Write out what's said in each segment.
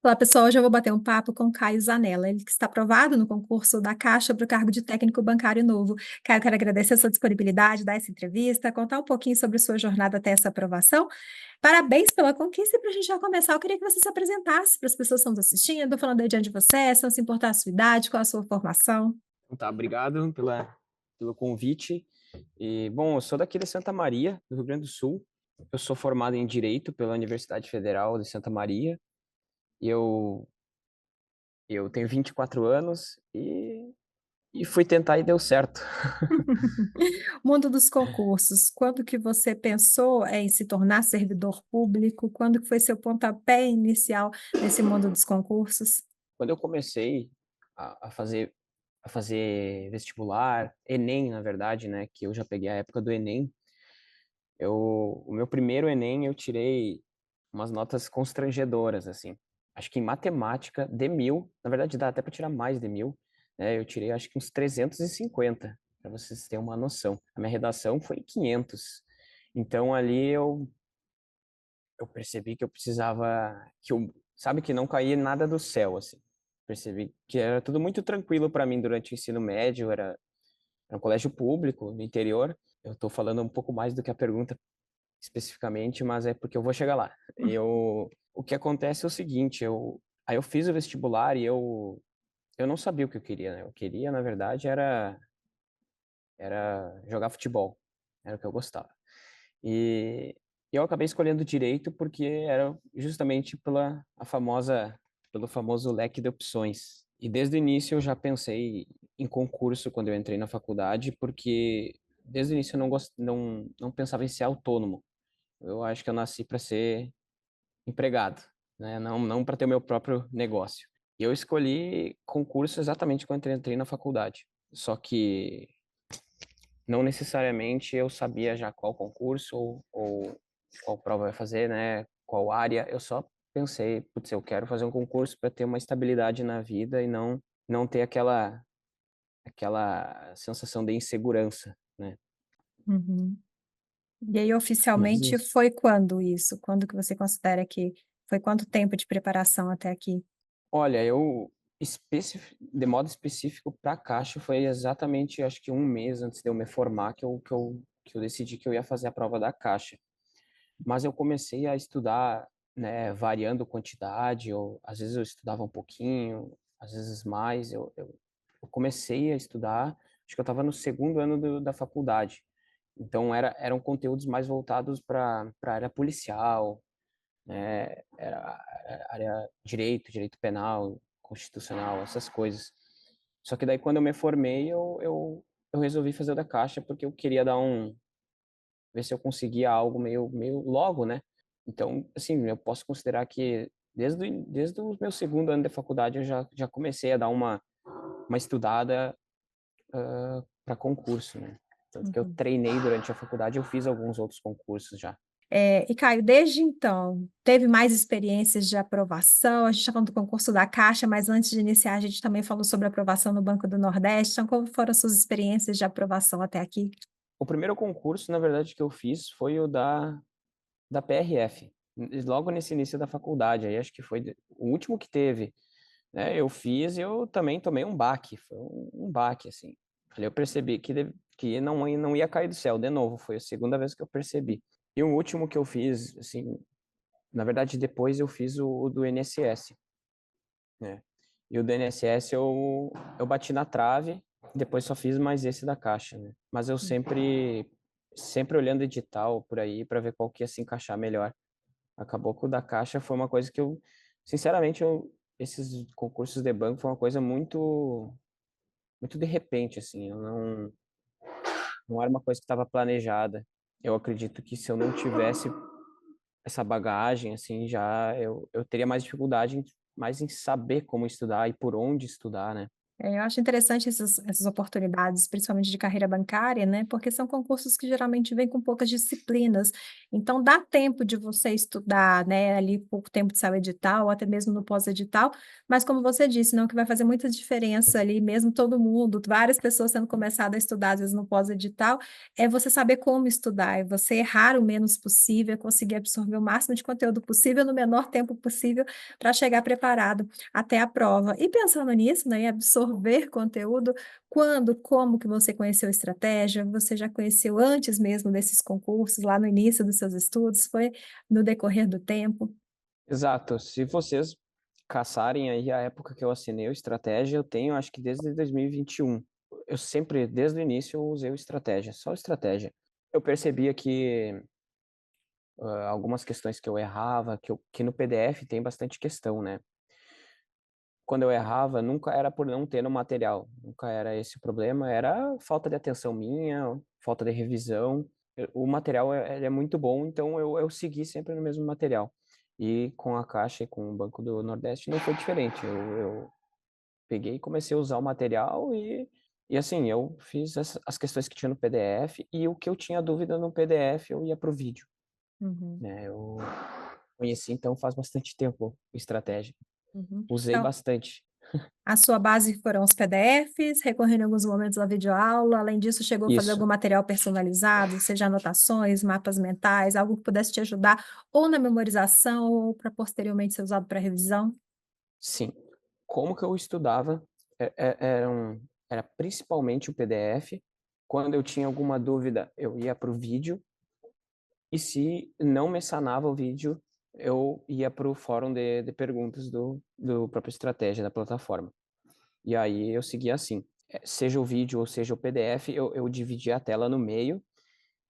Olá, pessoal. Hoje eu vou bater um papo com o Caio Zanella, ele que está aprovado no concurso da Caixa para o cargo de técnico bancário novo. Caio, quero agradecer a sua disponibilidade, dar essa entrevista, contar um pouquinho sobre a sua jornada até essa aprovação. Parabéns pela conquista e para a gente já começar, eu queria que você se apresentasse para as pessoas que estão nos assistindo, falando aí de onde você é, se não se importar a sua idade, qual a sua formação. Tá, obrigado pelo convite. Bom, eu sou daqui de Santa Maria, do Rio Grande do Sul. Eu sou formado em Direito pela Universidade Federal de Santa Maria. E eu tenho 24 anos e fui tentar e deu certo. Mundo dos concursos, quando que você pensou em se tornar servidor público? Quando que foi seu pontapé inicial nesse mundo dos concursos? Quando eu comecei a fazer vestibular, Enem, na verdade, né, que eu já peguei a época do Enem, o meu primeiro Enem eu tirei umas notas constrangedoras, assim. Acho que em matemática, de 1000, na verdade dá até para tirar mais de 1000, né? Eu tirei acho que uns 350, para vocês terem uma noção. A minha redação foi 500. Então ali eu percebi que eu precisava, sabe, que não caía nada do céu, assim. Percebi que era tudo muito tranquilo para mim durante o ensino médio, era um colégio público no interior. Eu estou falando um pouco mais do que a pergunta especificamente, mas é porque eu vou chegar lá. O que acontece é o seguinte, aí eu fiz o vestibular e eu não sabia o que eu queria, né? Eu queria, na verdade, era jogar futebol, era o que eu gostava. E eu acabei escolhendo direito porque era justamente pelo famoso leque de opções. E desde o início eu já pensei em concurso quando eu entrei na faculdade, porque desde o início eu não pensava em ser autônomo. Eu acho que eu nasci para ser empregado, né? Não para ter o meu próprio negócio. E eu escolhi concurso exatamente quando entrei na faculdade. Só que não necessariamente eu sabia já qual concurso ou qual prova vai fazer, né? Qual área. Eu só pensei, putz, eu quero fazer um concurso para ter uma estabilidade na vida e não ter aquela sensação de insegurança, né? Uhum. E aí, Mas oficialmente, isso. foi quando isso? Quando que você considera que foi quanto tempo de preparação até aqui? Olha, de modo específico para a Caixa foi exatamente, acho que um mês antes de eu me formar que eu decidi que eu ia fazer a prova da Caixa. Mas eu comecei a estudar, né, variando quantidade, ou às vezes eu estudava um pouquinho, às vezes mais. Eu comecei a estudar, acho que eu estava no segundo ano da faculdade. Então eram conteúdos mais voltados para a área policial, né? Era área direito penal, constitucional, essas coisas. Só que daí quando eu me formei, eu resolvi fazer o da Caixa porque eu queria ver se eu conseguia algo meio logo, né? Então, assim, eu posso considerar que desde o meu segundo ano de faculdade eu já comecei a dar uma estudada para concurso, né? Tanto que eu Uhum. treinei durante a faculdade, eu fiz alguns outros concursos já. E Caio, desde então, teve mais experiências de aprovação? A gente está falando do concurso da Caixa, mas antes de iniciar, a gente também falou sobre aprovação no Banco do Nordeste. Então, como foram as suas experiências de aprovação até aqui? O primeiro concurso, na verdade, que eu fiz foi o da PRF, logo nesse início da faculdade. Aí acho que foi o último que teve, né? Eu fiz e eu também tomei um baque, foi um baque, assim. Ali eu percebi que não ia cair do céu, de novo, foi a segunda vez que eu percebi. E o último que eu fiz, assim, na verdade, depois eu fiz o do INSS, né? E o do INSS eu bati na trave, depois só fiz mais esse da Caixa, né? Mas eu sempre olhando edital por aí para ver qual que ia se encaixar melhor. Acabou que o da Caixa foi uma coisa que sinceramente, esses concursos de banco foi uma coisa muito de repente, assim, eu não era uma coisa que estava planejada. Eu acredito que se eu não tivesse essa bagagem, assim, já eu teria mais dificuldade mais em saber como estudar e por onde estudar, né? Eu acho interessante essas oportunidades, principalmente de carreira bancária, né, porque são concursos que geralmente vêm com poucas disciplinas, então dá tempo de você estudar, né, ali pouco tempo de sair o edital, ou até mesmo no pós-edital, mas como você disse, não, o que vai fazer muita diferença ali, mesmo todo mundo, várias pessoas tendo começado a estudar, às vezes no pós-edital, é você saber como estudar, é você errar o menos possível, é conseguir absorver o máximo de conteúdo possível no menor tempo possível, para chegar preparado até a prova. E pensando nisso, né, em absorver conteúdo, quando, como que você conheceu a estratégia? Você já conheceu antes mesmo desses concursos, lá no início dos seus estudos? Foi no decorrer do tempo? Exato. Se vocês caçarem aí a época que eu assinei o Estratégia, eu tenho acho que desde 2021. Eu sempre, desde o início, eu usei o Estratégia, só o Estratégia. Eu percebia que algumas questões que eu errava, que no PDF tem bastante questão, né? Quando eu errava, nunca era por não ter no material, nunca era esse o problema, era falta de atenção minha, falta de revisão. O material ele é muito bom, então eu segui sempre no mesmo material. E com a Caixa e com o Banco do Nordeste não foi diferente. Eu peguei e comecei a usar o material e assim, eu fiz as questões que tinha no PDF e o que eu tinha dúvida no PDF eu ia para o vídeo, Uhum, né? Eu conheci então faz bastante tempo o Estratégia. uhum. Usei Então, bastante. a sua base foram os PDFs, recorrendo em alguns momentos à videoaula, além disso, chegou a fazer Isso. algum material personalizado, seja anotações, mapas mentais, algo que pudesse te ajudar ou na memorização ou para posteriormente ser usado para revisão? Sim. Como que eu estudava, era principalmente o PDF. Quando eu tinha alguma dúvida, eu ia para o vídeo, e se não me sanava o vídeo, eu ia para o fórum de perguntas do próprio Estratégia, da plataforma. E aí eu seguia assim, seja o vídeo ou seja o PDF, eu dividia a tela no meio.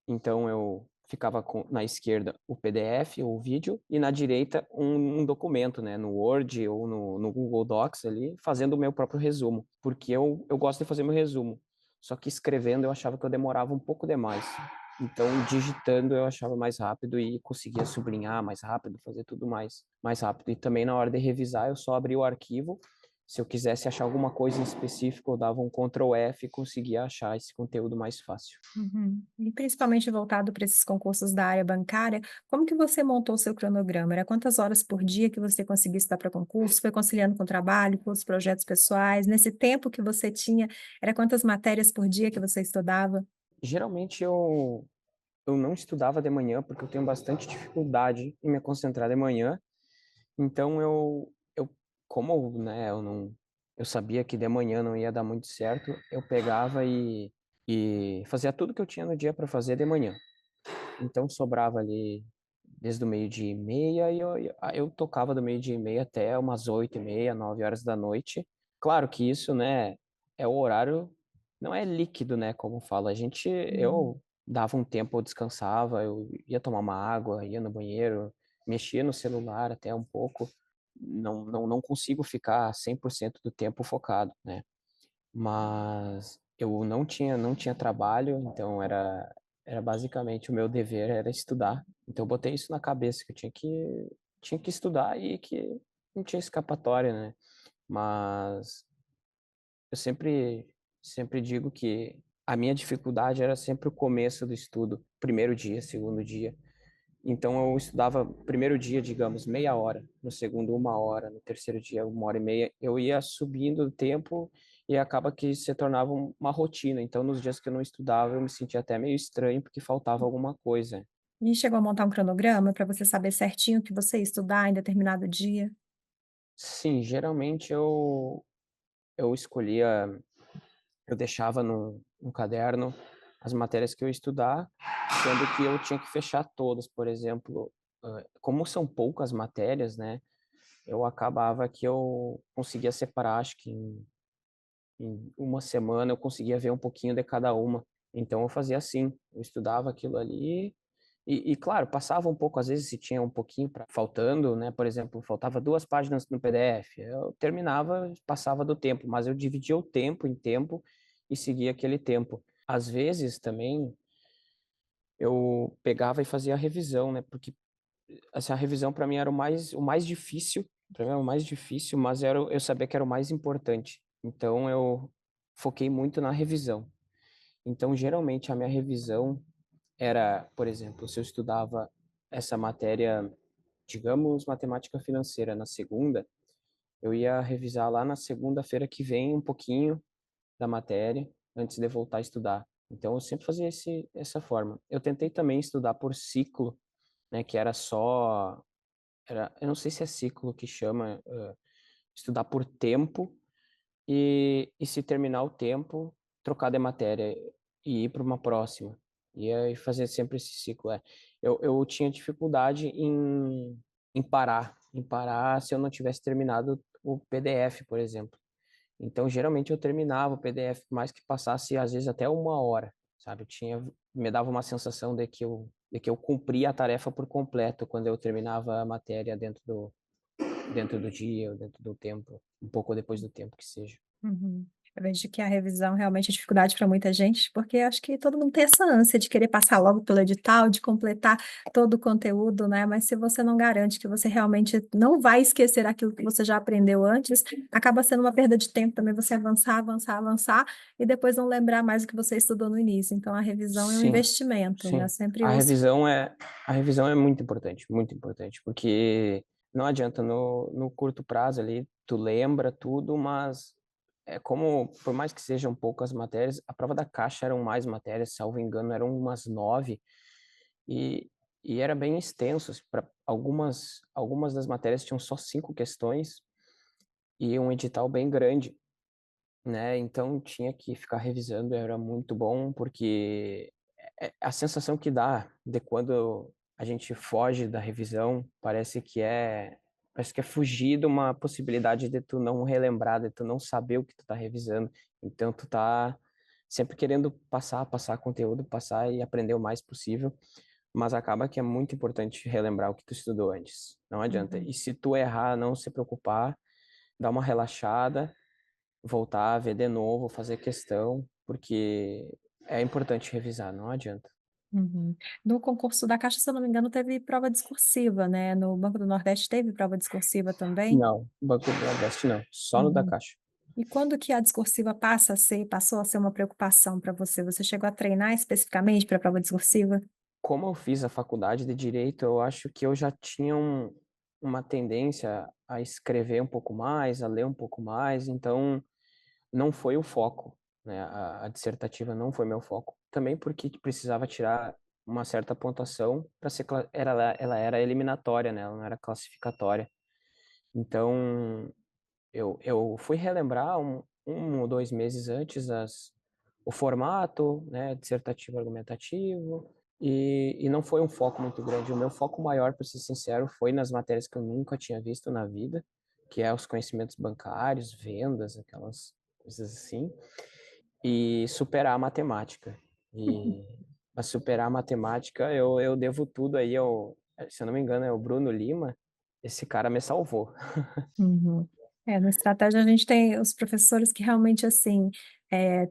Então eu ficava na esquerda o PDF ou o vídeo e na direita um documento, né, no Word ou no Google Docs ali, fazendo o meu próprio resumo, porque eu gosto de fazer meu resumo. Só que escrevendo eu achava que eu demorava um pouco demais. Então digitando eu achava mais rápido e conseguia sublinhar mais rápido, fazer tudo mais rápido. E também na hora de revisar eu só abria o arquivo. Se eu quisesse achar alguma coisa em específico, eu dava um Ctrl F e conseguia achar esse conteúdo mais fácil. Uhum. E principalmente voltado para esses concursos da área bancária, como que você montou o seu cronograma? Era quantas horas por dia que você conseguia estudar para concurso? Foi conciliando com o trabalho, com os projetos pessoais? Nesse tempo que você tinha, era quantas matérias por dia que você estudava? Geralmente eu não estudava de manhã, porque eu tenho bastante dificuldade em me concentrar de manhã. Então eu como, né, eu sabia que de manhã não ia dar muito certo, eu pegava e fazia tudo que eu tinha no dia para fazer de manhã. Então sobrava ali desde o meio-dia e meia e eu tocava do meio-dia e meia até umas 8h30, 9 horas da noite. Claro que isso, né, é o horário, não é líquido, né, como fala. Uhum. Eu dava um tempo, eu descansava, eu ia tomar uma água, ia no banheiro, mexia no celular até um pouco. Não consigo ficar 100% do tempo focado, né? Mas eu não tinha trabalho, então era basicamente o meu dever era estudar. Então eu botei isso na cabeça que eu tinha que estudar e que não tinha escapatória, né? Mas eu sempre digo que a minha dificuldade era sempre o começo do estudo, primeiro dia, segundo dia. Então eu estudava primeiro dia, digamos, meia hora, no segundo 1 hora, no terceiro dia 1 hora e meia. Eu ia subindo o tempo e acaba que se tornava uma rotina. Então nos dias que eu não estudava, eu me sentia até meio estranho porque faltava alguma coisa. E chegou a montar um cronograma para você saber certinho o que você ia estudar em determinado dia? Sim, geralmente eu escolhia, eu deixava no caderno as matérias que eu ia estudar, sendo que eu tinha que fechar todas, por exemplo, como são poucas matérias, né? Eu acabava que eu conseguia separar, acho que em uma semana eu conseguia ver um pouquinho de cada uma. Então eu fazia assim, eu estudava aquilo ali claro, passava um pouco, às vezes se tinha um pouquinho faltando, né? Por exemplo, faltava 2 páginas no PDF, eu terminava, passava do tempo, mas eu dividia o tempo em tempo e seguia aquele tempo. Às vezes também eu pegava e fazia a revisão, né? Porque essa revisão para mim era o mais difícil, para mim era o mais difícil, mas eu sabia que era o mais importante. Então eu foquei muito na revisão. Então, geralmente, a minha revisão era, por exemplo, se eu estudava essa matéria, digamos, matemática financeira na segunda, eu ia revisar lá na segunda-feira que vem um pouquinho da matéria antes de voltar a estudar. Então, eu sempre fazia essa forma. Eu tentei também estudar por ciclo, né, que era só, eu não sei se é ciclo que chama, estudar por tempo e se terminar o tempo, trocar de matéria e ir para uma próxima. E aí fazer sempre esse ciclo. Eu tinha dificuldade em parar se eu não tivesse terminado o PDF, por exemplo. Então, geralmente eu terminava o PDF, por mais que passasse às vezes até uma hora, sabe? Me dava uma sensação de que eu cumpria a tarefa por completo quando eu terminava a matéria dentro do dia, ou dentro do tempo, um pouco depois do tempo que seja. Uhum. Eu vejo que a revisão realmente é dificuldade para muita gente, porque acho que todo mundo tem essa ânsia de querer passar logo pelo edital, de completar todo o conteúdo, né? Mas se você não garante que você realmente não vai esquecer aquilo que você já aprendeu antes, acaba sendo uma perda de tempo também você avançar, avançar, avançar e depois não lembrar mais o que você estudou no início. Então a revisão é um Sim, investimento, né? Eu sim. sempre A ouço. revisão é a revisão é muito importante, porque não adianta no curto prazo ali, tu lembra tudo, mas é como, por mais que sejam poucas matérias, a prova da Caixa eram mais matérias, salvo engano, eram umas 9 e e era bem extenso, assim, pra algumas das matérias tinham só 5 questões e um edital bem grande, né, então tinha que ficar revisando, era muito bom, porque a sensação que dá de quando a gente foge da revisão, parece que é fugir de uma possibilidade de tu não relembrar, de tu não saber o que tu tá revisando. Então tu tá sempre querendo passar conteúdo, passar e aprender o mais possível, mas acaba que é muito importante relembrar o que tu estudou antes. Não adianta. Uhum. E se tu errar, não se preocupar, dar uma relaxada, voltar, ver de novo, fazer questão, porque é importante revisar, não adianta. Uhum. No concurso da Caixa, se eu não me engano, teve prova discursiva, né? No Banco do Nordeste teve prova discursiva também? Não, Banco do Nordeste não, só no da Uhum. Caixa. E quando que a discursiva passou a ser uma preocupação para você? Você chegou a treinar especificamente para a prova discursiva? Como eu fiz a faculdade de Direito, eu acho que eu já tinha uma tendência a escrever um pouco mais, a ler um pouco mais, então não foi o foco, né? A dissertativa não foi meu foco. Também porque precisava tirar uma certa pontuação para ser, ela era eliminatória, né? Ela não era classificatória. Então, eu fui relembrar um ou 2 meses antes o formato, né, dissertativo argumentativo, e não foi um foco muito grande. O meu foco maior, para ser sincero, foi nas matérias que eu nunca tinha visto na vida, que é os conhecimentos bancários, vendas, aquelas coisas assim, e superar a matemática. E para superar a matemática, eu devo tudo aí se eu não me engano, é o Bruno Lima. Esse cara me salvou. Uhum. É, na estratégia a gente tem os professores que realmente, assim,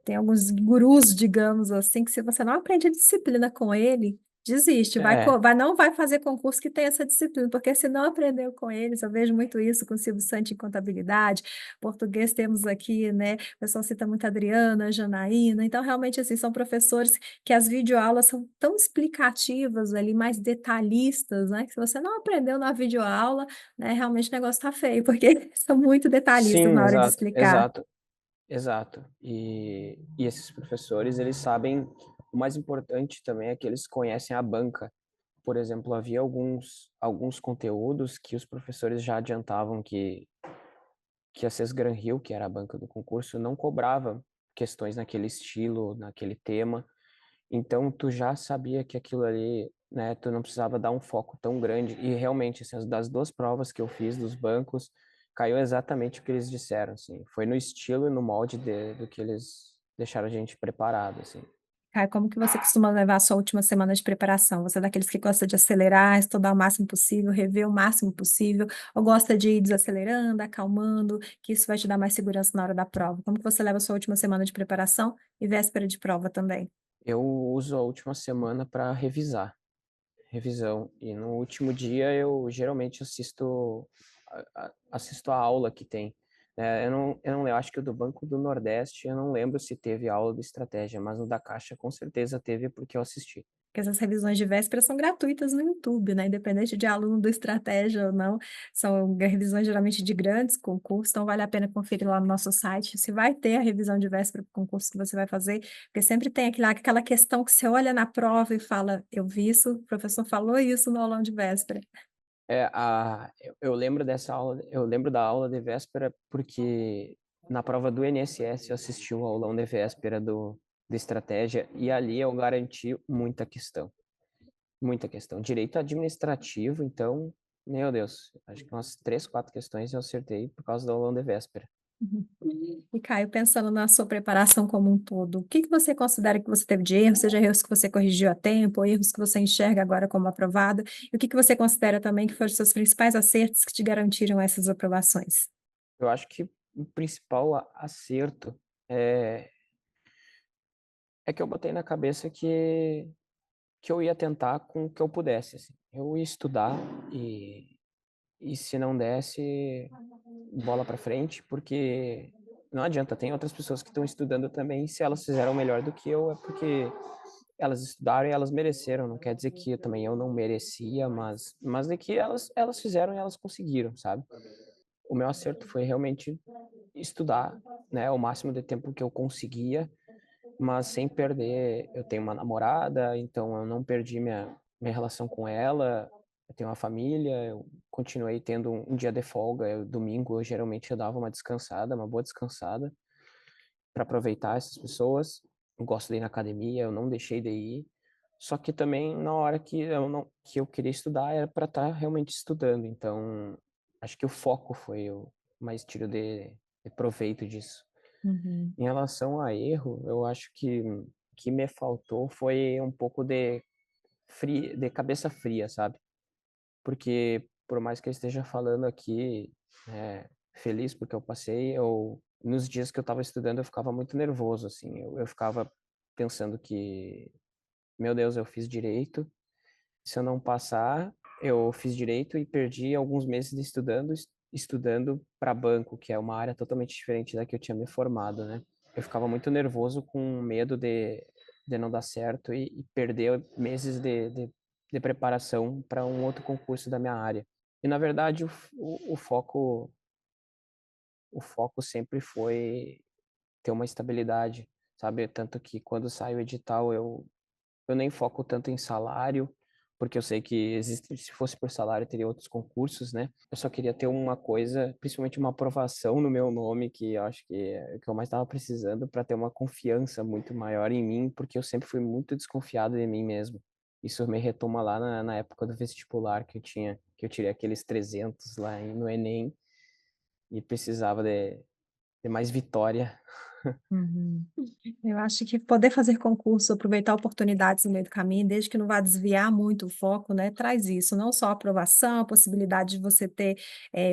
tem alguns gurus, digamos assim, que se você não aprende a disciplina com ele, desiste, É, não vai fazer concurso que tem essa disciplina, porque se não aprendeu com eles, eu vejo muito isso com o Silvio Santos em contabilidade, português temos aqui, né, o pessoal cita muito a Adriana, a Janaína, então realmente, assim, são professores que as videoaulas são tão explicativas ali, mais detalhistas, né, que se você não aprendeu na videoaula, né, realmente o negócio tá feio, porque são muito detalhistas sim, na hora de exato, explicar. exato, exato. E esses professores, eles sabem, o mais importante também é que eles conhecem a banca. Por exemplo, havia alguns conteúdos que os professores já adiantavam que a Sesgran Hill, que era a banca do concurso, não cobrava questões naquele estilo, naquele tema. Então, tu já sabia que aquilo ali, né, tu não precisava dar um foco tão grande. E realmente, assim, das 2 provas que eu fiz dos bancos, caiu exatamente o que eles disseram, assim. Foi no estilo e no molde do que eles deixaram a gente preparado, assim. Caio, como que você costuma levar a sua última semana de preparação? Você é daqueles que gosta de acelerar, estudar o máximo possível, rever o máximo possível, ou gosta de ir desacelerando, acalmando, que isso vai te dar mais segurança na hora da prova? Como que você leva a sua última semana de preparação e véspera de prova também? Eu uso a última semana para revisar, revisão. E no último dia eu geralmente assisto a aula que tem. Eu acho que o do Banco do Nordeste, eu não lembro se teve aula de estratégia, mas no da Caixa com certeza teve, porque eu assisti. Porque essas revisões de véspera são gratuitas no YouTube, né, independente de aluno do estratégia ou não, são revisões geralmente de grandes concursos, então vale a pena conferir lá no nosso site se vai ter a revisão de véspera para o concurso que você vai fazer, porque sempre tem aquela questão que você olha na prova e fala: "Eu vi isso, o professor falou isso no aulão de véspera". Eu lembro dessa aula, eu lembro da aula de véspera, porque na prova do INSS eu assisti o aulão de véspera de estratégia, e ali eu garanti muita questão. Muita questão. Direito administrativo, então, meu Deus, acho que umas 3, 4 questões eu acertei por causa do aulão de véspera. Uhum. E Caio, pensando na sua preparação como um todo, o que que você considera que você teve de erro, seja erros que você corrigiu a tempo, ou erros que você enxerga agora como aprovado, e o que que você considera também que foram os seus principais acertos que te garantiram essas aprovações? Eu acho que o principal acerto é, é que eu botei na cabeça que eu ia tentar com o que eu pudesse, assim. Eu ia estudar e se não desse, bola para frente, porque não adianta, tem outras pessoas que estão estudando também, se elas fizeram melhor do que eu, é porque elas estudaram e elas mereceram, não quer dizer que eu não merecia, mas é que elas fizeram e elas conseguiram, sabe? O meu acerto foi realmente estudar, né, o máximo de tempo que eu conseguia, mas sem perder. Eu tenho uma namorada, então eu não perdi minha relação com ela. Eu tenho uma família, eu continuei tendo um dia de folga. Domingo, eu geralmente eu dava uma descansada, uma boa descansada, para aproveitar essas pessoas. Eu gosto de ir na academia, eu não deixei de ir. Só que também na hora que eu não que eu queria estudar era para estar realmente estudando. Então, acho que o foco foi o mais tiro de proveito disso. Uhum, Em relação a erro, eu acho que me faltou foi um pouco de cabeça fria, sabe? Porque por mais que eu esteja falando aqui, feliz porque eu passei, nos dias que eu estava estudando eu ficava muito nervoso, assim. Eu ficava pensando que, meu Deus, eu fiz direito, se eu não passar, eu fiz direito e perdi alguns meses de estudando para banco, que é uma área totalmente diferente da que eu tinha me formado, né? Eu ficava muito nervoso com medo de não dar certo e perder meses de preparação para um outro concurso da minha área. E na verdade o foco sempre foi ter uma estabilidade, sabe? Tanto que quando sai o edital eu nem foco tanto em salário, porque eu sei que existe, se fosse por salário, teria outros concursos, né? Eu só queria ter uma coisa, principalmente uma aprovação no meu nome, que eu acho que é o que eu mais estava precisando para ter uma confiança muito maior em mim, porque eu sempre fui muito desconfiado de mim mesmo. Isso me retoma lá na época do vestibular que eu tirei aqueles 300 lá no Enem e precisava de mais vitória. uhum. Eu acho que poder fazer concurso, aproveitar oportunidades no meio do caminho, desde que não vá desviar muito o foco, né, traz isso, não só a aprovação, a possibilidade de você ter,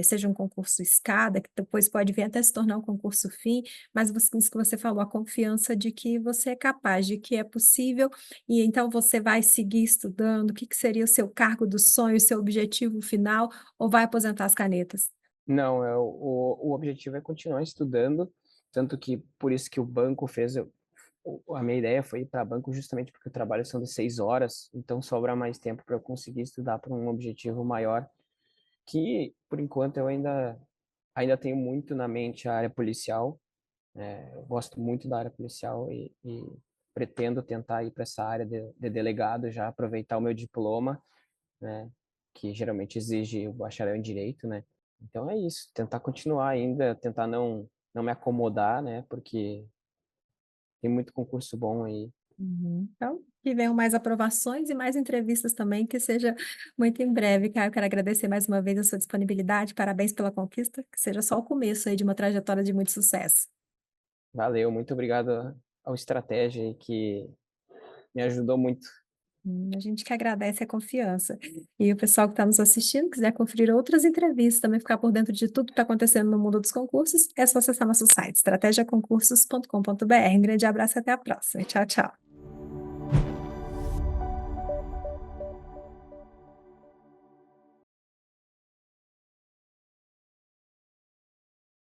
seja um concurso escada, que depois pode vir até se tornar um concurso fim, mas isso que você falou, a confiança de que você é capaz, de que é possível, e então você vai seguir estudando, o que que seria o seu cargo do sonho, o seu objetivo final, ou vai aposentar as canetas? Não, o objetivo é continuar estudando, tanto que por isso que o banco fez. A minha ideia foi ir para banco justamente porque o trabalho são de 6 horas, então sobra mais tempo para eu conseguir estudar para um objetivo maior, que por enquanto ainda tenho muito na mente a área policial. Eu gosto muito da área policial e pretendo tentar ir para essa área de delegado, já aproveitar o meu diploma, né, que geralmente exige o bacharel em direito, né? Então é isso, tentar continuar ainda, tentar não me acomodar, né? Porque tem muito concurso bom aí. Uhum. Então, que venham mais aprovações e mais entrevistas também, que seja muito em breve, Caio. Quero agradecer mais uma vez a sua disponibilidade, parabéns pela conquista, que seja só o começo aí de uma trajetória de muito sucesso. Valeu, muito obrigado ao Estratégia aí que me ajudou muito. A gente que agradece a confiança. E o pessoal que está nos assistindo, quiser conferir outras entrevistas, também ficar por dentro de tudo que está acontecendo no mundo dos concursos, é só acessar nosso site, estrategiaconcursos.com.br. Um grande abraço e até a próxima. Tchau, tchau.